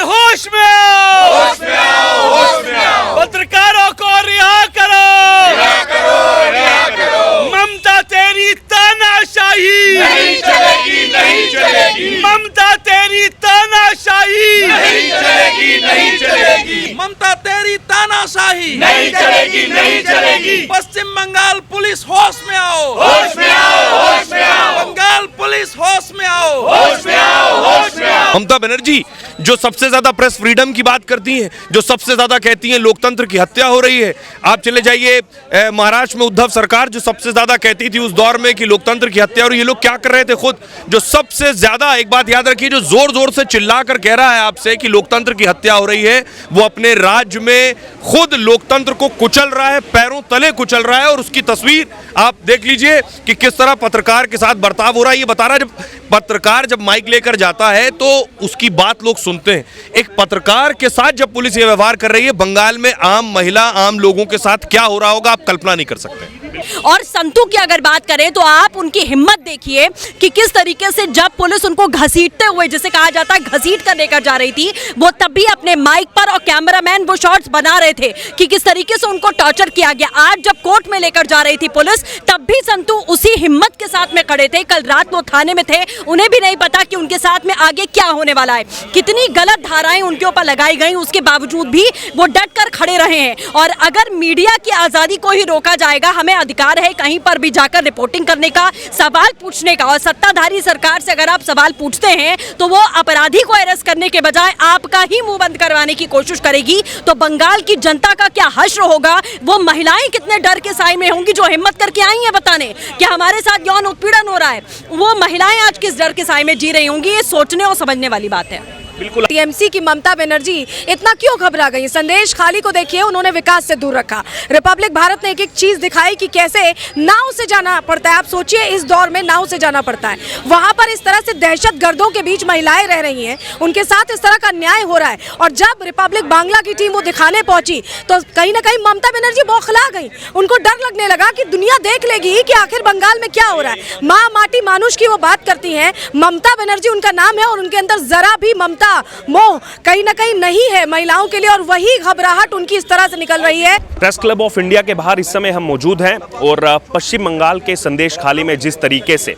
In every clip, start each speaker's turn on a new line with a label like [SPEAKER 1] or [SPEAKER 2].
[SPEAKER 1] होश में आओ,
[SPEAKER 2] होश में आओ, होश में आओ।
[SPEAKER 1] पत्रकारों को रिहा करो,
[SPEAKER 2] रिहा करो, रिहा करो।
[SPEAKER 1] ममता तेरी तानाशाही
[SPEAKER 2] नहीं चलेगी, नहीं चलेगी।
[SPEAKER 1] ममता तेरी तानाशाही
[SPEAKER 2] नहीं चलेगी, नहीं चलेगी।
[SPEAKER 3] ममता तेरी तानाशाही
[SPEAKER 2] नहीं चलेगी, नहीं चलेगी।
[SPEAKER 3] पश्चिम बंगाल पुलिस होश में आओ,
[SPEAKER 2] होश में आओ, होश में आओ।
[SPEAKER 3] बंगाल पुलिस होश में आओ,
[SPEAKER 2] होश में आओ, होश में आओ।
[SPEAKER 4] ममता बनर्जी जो सबसे ज्यादा प्रेस फ्रीडम की बात करती हैं, जो सबसे ज्यादा कहती हैं लोकतंत्र की हत्या हो रही है। आप चले जाइए महाराष्ट्र में उद्धव सरकार जो सबसे ज्यादा कहती थी उस दौर में कि लोकतंत्र की हत्या हो रही है। ये लोग क्या कर रहे थे खुद, जो सबसे ज्यादा, एक बात याद रखिए, जो जोर जोर से चिल्लाकर कह रहा है आपसे कि लोकतंत्र की हत्या हो रही है, वो अपने राज्य में खुद लोकतंत्र को कुचल रहा है, पैरों तले कुचल रहा है। और उसकी तस्वीर आप देख लीजिए कि किस तरह पत्रकार के साथ बर्ताव हो रहा है। ये बता रहा है, जब पत्रकार जब माइक लेकर जाता है तो उसकी बात लोग सुनते हैं। एक पत्रकार के साथ जब पुलिस ये व्यवहार कर रही है, बंगाल में आम महिला, आम लोगों के साथ क्या हो रहा होगा आप कल्पना नहीं कर सकते।
[SPEAKER 5] और संतू की अगर बात करें तो आप उनकी हिम्मत देखिए कि किस तरीके से जब पुलिस उनको घसीटते हुए, जिसे कहा जाता है घसीट कर लेकर जा रही थी, वो तब भी अपने माइक पर और कैमरामैन वो शॉट्स बना रहे थे कि किस तरीके से उनको टॉर्चर किया गया। आज जब कोर्ट में लेकर जा रही थी पुलिस, तब भी संतू उसी हिम्मत के साथ में खड़े थे। कल रात वो थाने में थे, उन्हें भी नहीं पता कि उनके साथ में आगे क्या होने वाला है, कितनी गलत धाराएं उनके ऊपर लगाई गई, उसके बावजूद भी वो डट कर खड़े रहे हैं। और अगर मीडिया की आजादी को ही रोका जाएगा, हमें अधिकार है कहीं पर भी जाकर रिपोर्टिंग करने का, सवाल पूछने का। और सत्ताधारी सरकार से अगर आप सवाल पूछते हैं तो वो अपराधी को अरेस्ट करने के बजाय आपका ही मुंह बंद करवाने की कोशिश करेगी। तो बंगाल की जनता का क्या हश्र होगा, वो महिलाएं कितने डर के साए में होंगी जो हिम्मत करके आई हैं बताने कि हमारे साथ यौन उत्पीड़न हो रहा है। वो महिलाएं आज किस डर के साए में जी रही होंगी, ये सोचने और समझने वाली बात है।
[SPEAKER 4] बिल्कुल।
[SPEAKER 6] टीएमसी की ममता बनर्जी इतना क्यों घबरा गई? संदेश खाली को देखिए, उन्होंने विकास से दूर रखा। रिपब्लिक भारत ने एक एक चीज दिखाई कि कैसे नाव से जाना पड़ता है। आप सोचिए, इस दौर में नाव से जाना पड़ता है, वहां पर इस तरह से दहशतगर्दों के बीच महिलाएं रह रही हैं, उनके साथ इस तरह का न्याय हो रहा है। और जब रिपब्लिक बांग्ला की टीम वो दिखाने पहुंची तो कहीं ना कहीं ममता बनर्जी बौखला गई। उनको डर लगने लगा कि दुनिया देख लेगी कि आखिर बंगाल में क्या हो रहा है। माँ माटी मानुष की वो बात करती हैं, ममता बनर्जी उनका नाम है और उनके अंदर जरा भी ममता मोह कहीं ना कहीं नहीं है महिलाओं के लिए, और वही घबराहट उनकी इस तरह से निकल रही है।
[SPEAKER 7] प्रेस क्लब ऑफ इंडिया के बाहर इस समय हम मौजूद हैं और पश्चिम बंगाल के संदेश खाली में जिस तरीके से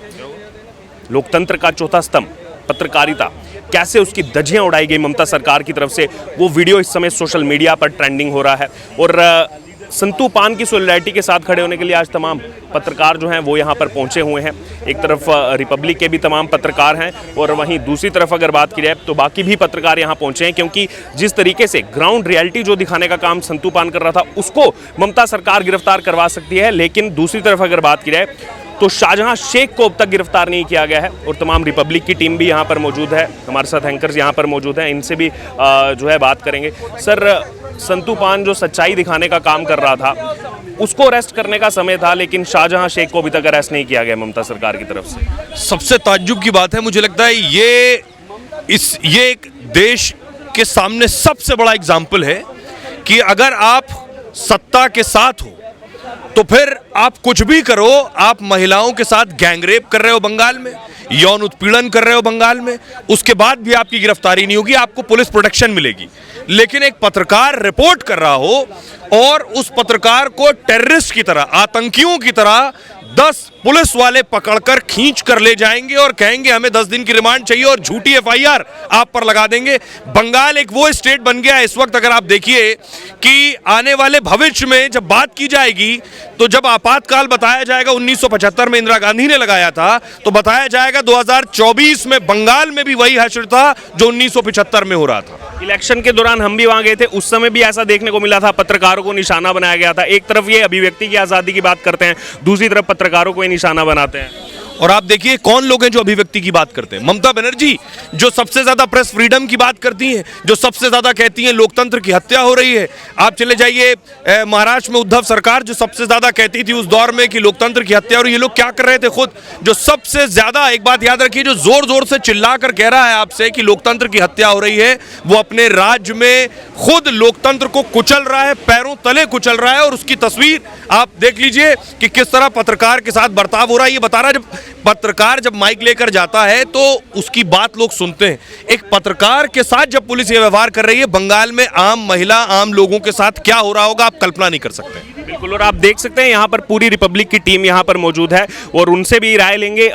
[SPEAKER 7] लोकतंत्र का चौथा स्तंभ पत्रकारिता, कैसे उसकी धज्जियां उड़ाई गई ममता सरकार की तरफ से, वो वीडियो इस समय सोशल मीडिया पर ट्रेंडिंग हो रहा है। और संतू पान की सॉलिडारिटी के साथ खड़े होने के लिए आज तमाम पत्रकार जो हैं वो यहाँ पर पहुँचे हुए हैं। एक तरफ रिपब्लिक के भी तमाम पत्रकार हैं और वहीं दूसरी तरफ अगर बात की जाए तो बाकी भी पत्रकार यहाँ पहुँचे हैं, क्योंकि जिस तरीके से ग्राउंड रियलिटी जो दिखाने का काम संतू पान कर रहा था उसको ममता सरकार गिरफ्तार करवा सकती है। लेकिन दूसरी तरफ अगर बात की जाए तो शाहजहां शेख को अब तक गिरफ्तार नहीं किया गया है। और तमाम रिपब्लिक की टीम भी यहाँ पर मौजूद है, हमारे साथ एंकर्स यहाँ पर मौजूद हैं, इनसे भी जो है बात करेंगे। सर, संतू पान जो सच्चाई दिखाने का काम कर रहा था उसको अरेस्ट करने का समय था, लेकिन शाहजहां शेख को अभी तक अरेस्ट नहीं किया गया ममता सरकार की तरफ से।
[SPEAKER 4] सबसे ताज्जुब की बात है, मुझे लगता है ये एक देश के सामने सबसे बड़ा एग्जाम्पल है कि अगर आप सत्ता के साथ हो तो फिर आप कुछ भी करो, आप महिलाओं के साथ गैंगरेप कर रहे हो बंगाल में, यौन उत्पीड़न कर रहे हो बंगाल में, उसके बाद भी आपकी गिरफ्तारी नहीं होगी, आपको पुलिस प्रोटेक्शन मिलेगी। लेकिन एक पत्रकार रिपोर्ट कर रहा हो और उस पत्रकार को टेररिस्ट की तरह, आतंकियों की तरह 10 पुलिस वाले पकड़कर खींच कर ले जाएंगे और कहेंगे हमें 10 दिन की रिमांड चाहिए और झूठी एफआईआर आप पर लगा देंगे। बंगाल एक वो स्टेट बन गया है इस वक्त, अगर आप देखिए कि आने वाले भविष्य में जब बात की जाएगी तो जब आपातकाल बताया जाएगा 1975 में इंदिरा गांधी ने लगाया था, तो बताया जाएगा 2024 में बंगाल में भी वही हश्र था जो 1975 में हो रहा था।
[SPEAKER 7] इलेक्शन के दौरान हम भी वहां गए थे, उस समय भी ऐसा देखने को मिला था, पत्रकारों को निशाना बनाया गया था। एक तरफ ये अभिव्यक्ति की आज़ादी की बात करते हैं, दूसरी तरफ पत्रकारों को निशाना बनाते हैं।
[SPEAKER 4] और आप देखिए कौन लोग हैं जो अभिव्यक्ति की बात करते हैं। ममता बनर्जी जो सबसे ज्यादा प्रेस फ्रीडम की बात करती हैं, जो सबसे ज्यादा कहती हैं लोकतंत्र की हत्या हो रही है। आप चले जाइए महाराष्ट्र में उद्धव सरकार जो सबसे ज्यादा कहती थी उस दौर में कि लोकतंत्र की हत्या हो रही है। ये लोग क्या कर रहे थे खुद, जो सबसे ज्यादा, एक बात याद रखिए, जो जोर जोर से चिल्ला कर कह रहा है आपसे कि लोकतंत्र की हत्या हो रही है, वो अपने राज्य में खुद लोकतंत्र को कुचल रहा है, पैरों तले कुचल रहा है। और उसकी तस्वीर आप देख लीजिए कि किस तरह पत्रकार के साथ बर्ताव हो रहा है। ये बता रहा है, जब पत्रकार जब माइक लेकर जाता है तो उसकी बात लोग सुनते हैं। एक पत्रकार के साथ जब पुलिस ये व्यवहार कर रही है, बंगाल में आम महिला, आम लोगों के साथ क्या हो रहा होगा आप कल्पना नहीं कर सकते।
[SPEAKER 7] बिल्कुल, और आप देख सकते हैं यहाँ पर पूरी रिपब्लिक की टीम यहाँ पर मौजूद है और उनसे भी राय लेंगे।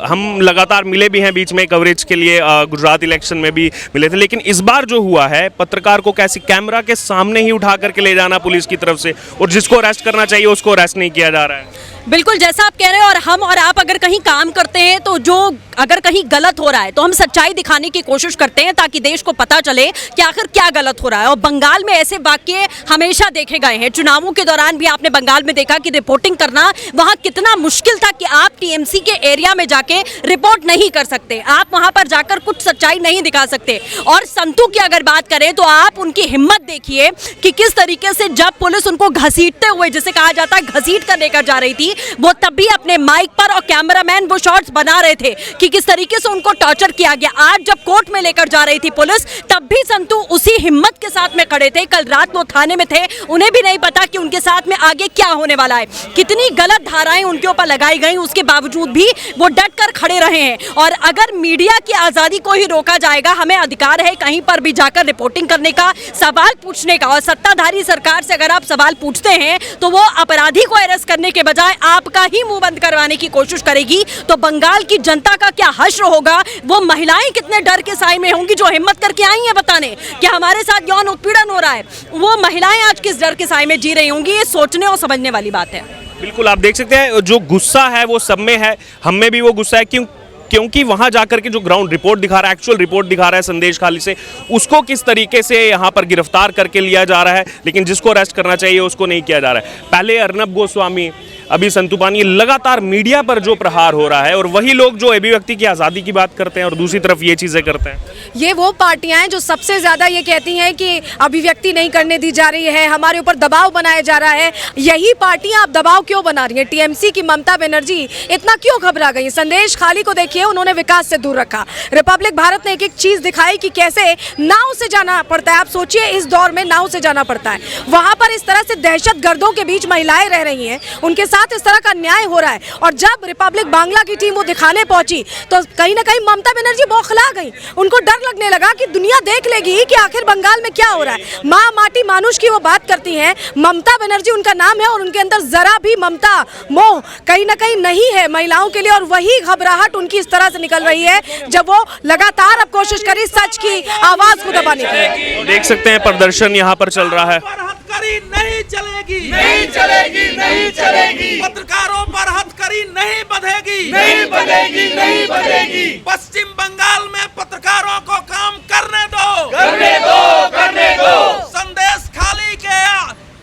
[SPEAKER 7] हम लगातार मिले भी हैं बीच में कवरेज के लिए, गुजरात इलेक्शन में भी मिले थे, लेकिन इस बार जो हुआ है पत्रकार को कैसे कैमरा के सामने ही उठा करके ले जाना पुलिस की तरफ से, और जिसको अरेस्ट करना चाहिए उसको अरेस्ट नहीं किया जा रहा है।
[SPEAKER 5] बिल्कुल जैसा आप कह रहे हैं, और हम और आप अगर कहीं काम करते हैं तो जो अगर कहीं गलत हो रहा है तो हम सच्चाई दिखाने की कोशिश करते हैं ताकि देश को पता चले कि आखिर क्या गलत हो रहा है। और बंगाल में ऐसे वाक्य हमेशा देखे गए हैं। चुनावों के दौरान भी आपने बंगाल में देखा कि रिपोर्टिंग करना वहां कितना मुश्किल था कि आप टीएमसी के एरिया में जाके रिपोर्ट नहीं कर सकते, आप वहां पर जाकर कुछ सच्चाई नहीं दिखा सकते। और संतू की अगर बात करें तो आप उनकी हिम्मत देखिए कि किस तरीके से जब पुलिस उनको घसीटते हुए, जिसे कहा जाता है घसीट कर लेकर जा रही थी, वो तब भी अपने माइक पर और कैमरामैन वो शॉट्स बना रहे थे कि किस तरीके से उनको टॉर्चर किया गया। आज जब कोर्ट में लेकर जा रही थी पुलिस, तब भी संतू उसी हिम्मत के साथ में खड़े थे। कल रात वो थाने में थे, उन्हें भी नहीं पता कि उनके साथ में आगे क्या होने वाला है, कितनी गलत धाराएं उनके ऊपर लगाई गई, उसके बावजूद भी वो डट कर खड़े रहे हैं। और अगर मीडिया की आजादी को ही रोका जाएगा, हमें अधिकार है कहीं पर भी जाकर रिपोर्टिंग करने का, सवाल पूछने का, और सत्ताधारी सरकार से अगर आप सवाल पूछते हैं तो वो अपराधी को अरेस्ट करने के बजाय आपका ही मुंह बंद करवाने की कोशिश करेगी, तो बंगाल की जनता का क्या हश्र होगा। वो महिलाएं कितने डर के साए में होंगी जो हिम्मत करके आई हैं बताने कि हमारे साथ यौन उत्पीड़न हो रहा है। वो महिलाएं आज किस डर के साए में जी रही होंगी, ये सोचने और समझने वाली बात है।
[SPEAKER 7] बिल्कुल, आप देख सकते हैं जो गुस्सा है वो सब में है, हम में भी वो गुस्सा है। क्योंकि वहां जाकर के जो ग्राउंड रिपोर्ट दिखा रहा है, एक्चुअल रिपोर्ट दिखा रहा है संदेश खाली से, उसको किस तरीके से यहां पर गिरफ्तार करके लिया जा रहा है, लेकिन जिसको अरेस्ट करना चाहिए उसको नहीं किया जा रहा है। पहले अर्नब गोस्वामी, अभी संतू पानी, लगातार मीडिया पर जो प्रहार हो रहा है, और वही लोग जो अभिव्यक्ति की आज़ादी की बात करते हैं और दूसरी तरफ ये चीज़ें करते हैं।
[SPEAKER 6] ये वो पार्टियां हैं जो सबसे ज्यादा ये कहती हैं कि अभिव्यक्ति नहीं करने दी जा रही है, हमारे ऊपर दबाव बनाया जा रहा है। यही पार्टियां अब दबाव क्यों बना रही हैं? टीएमसी की ममता बनर्जी इतना क्यों घबरा गई? संदेश खाली को देखिए, उन्होंने विकास से दूर रखा। रिपब्लिक भारत ने एक एक चीज दिखाई कि कैसे नाव से जाना पड़ता है। आप सोचिए, इस दौर में नाव से जाना पड़ता है। वहां पर इस तरह से दहशतगर्दों के बीच महिलाएं रह रही हैं, उनके साथ इस तरह का न्याय हो रहा है। और जब रिपब्लिक बांग्ला की टीम वो दिखाने पहुंची तो कहीं ना कहीं ममता बनर्जी बौखला गई। उनको डर लगने लगा कि दुनिया देख लेगी कि आखिर बंगाल में क्या हो रहा है। माँ माटी मानुष की वो बात करती हैं, ममता बनर्जी उनका नाम है, और उनके अंदर जरा भी ममता मोह कहीं ना कहीं नहीं है महिलाओं के लिए। और वही घबराहट उनकी इस तरह से निकल रही है जब वो लगातार अब कोशिश करी सच की आवाज को दबाने की।
[SPEAKER 7] देख सकते हैं प्रदर्शन यहाँ पर चल रहा है।
[SPEAKER 3] हथकड़ी नहीं चलेगी,
[SPEAKER 2] नहीं चलेगी, नहीं चलेगी।
[SPEAKER 3] पत्रकारों पर हथकड़ी नहीं बंधेगी,
[SPEAKER 2] नहीं बंधेगी, नहीं बंधेगी।
[SPEAKER 3] पश्चिम बंगाल में पत्रकारों को काम करने दो,
[SPEAKER 2] करने दो, करने दो।
[SPEAKER 3] संदेश खाली के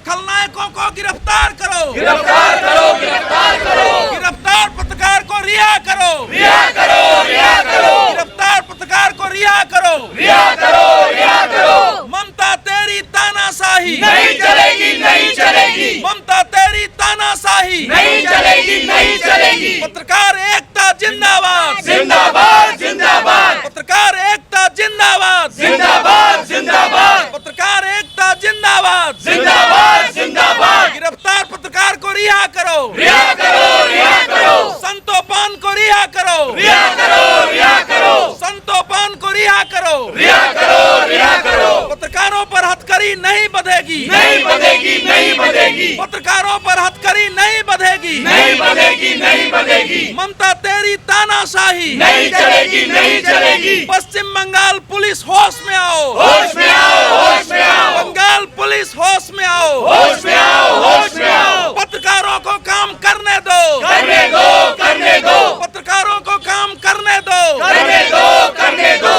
[SPEAKER 3] खलनायकों को गिरफ्तार करो,
[SPEAKER 2] गिरफ्तार करो, गिरफ्तार करो।
[SPEAKER 3] गिरफ्तार पत्रकार को रिहा करो,
[SPEAKER 2] रिहा करो, रिहा करो।
[SPEAKER 3] गिरफ्तार पत्रकार को रिहा करो,
[SPEAKER 2] रिहा करो, रिहा करो।
[SPEAKER 3] ममता तेरी तानाशाही
[SPEAKER 2] नहीं चलेगी, नहीं चलेगी।
[SPEAKER 3] ममता तेरी तानाशाही
[SPEAKER 2] नहीं चलेगी, नहीं चलेगी।
[SPEAKER 3] पत्रकार एकता जिंदाबाद,
[SPEAKER 2] जिंदाबाद, जिंदाबाद।
[SPEAKER 3] पत्रकार एकता जिंदाबाद,
[SPEAKER 2] जिंदाबाद, जिंदाबाद।
[SPEAKER 3] पत्रकार एकता जिंदाबाद,
[SPEAKER 2] जिंदाबाद, जिंदाबाद।
[SPEAKER 3] गिरफ्तार पत्रकार को रिहा करो,
[SPEAKER 2] रिहा करो, रिहा करो।
[SPEAKER 3] संतोपान को रिहा करो,
[SPEAKER 2] रिहा करो, रिहा करो।
[SPEAKER 3] संतोपान को रिहा करो,
[SPEAKER 2] रिहा करो, रिहा करो।
[SPEAKER 3] पत्रकारों पर हथकड़ी नहीं बंधेगी,
[SPEAKER 2] नहीं बंधेगी, नहीं बंधेगी।
[SPEAKER 3] पत्रकारों पर हथकड़ी नहीं बंधेगी,
[SPEAKER 2] नहीं बंधेगी, नहीं बंधेगी।
[SPEAKER 3] ममता तेरी तानाशाही
[SPEAKER 2] नहीं चलेगी, नहीं चलेगी।
[SPEAKER 3] पश्चिम बंगाल पुलिस होश में आओ,
[SPEAKER 2] होश में आओ, होश में आओ।
[SPEAKER 3] बंगाल पुलिस होश में आओ,
[SPEAKER 2] होश में आओ, होश में आओ।
[SPEAKER 3] पत्रकारों को काम करने दो,
[SPEAKER 2] करने दो, करने दो।
[SPEAKER 3] पत्रकारों को काम करने दो,
[SPEAKER 2] करने दो, करने दो।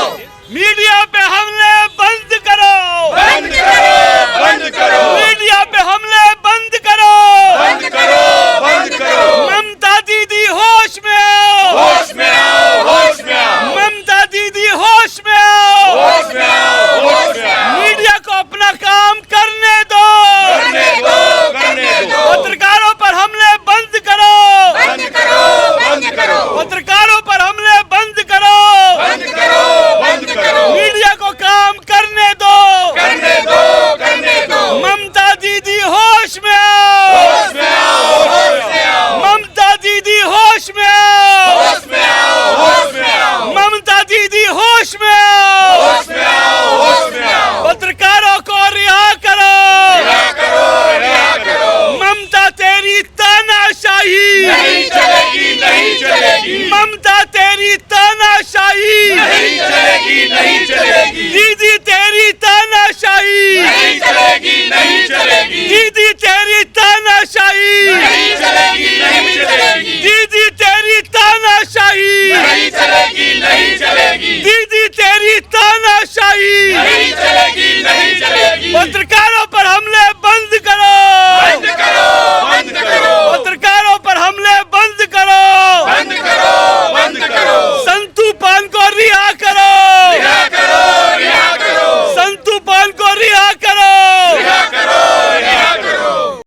[SPEAKER 1] मीडिया पे हमले बंद करो,
[SPEAKER 2] बंद करो, बंद करो।
[SPEAKER 1] मीडिया पे हमले बंद करो,
[SPEAKER 2] बंद करो, बंद करो।
[SPEAKER 1] ममता दीदी होश में आओ,
[SPEAKER 2] होश में आओ, होश में आओ।
[SPEAKER 1] ममता दीदी होश में आओ,
[SPEAKER 2] होश में
[SPEAKER 1] तानाशाही,
[SPEAKER 2] नहीं चलेगी, नहीं चलेगी,
[SPEAKER 1] दीदी तेरी तानाशाही,
[SPEAKER 2] नहीं चलेगी, नहीं चलेगी,
[SPEAKER 1] पत्रकारों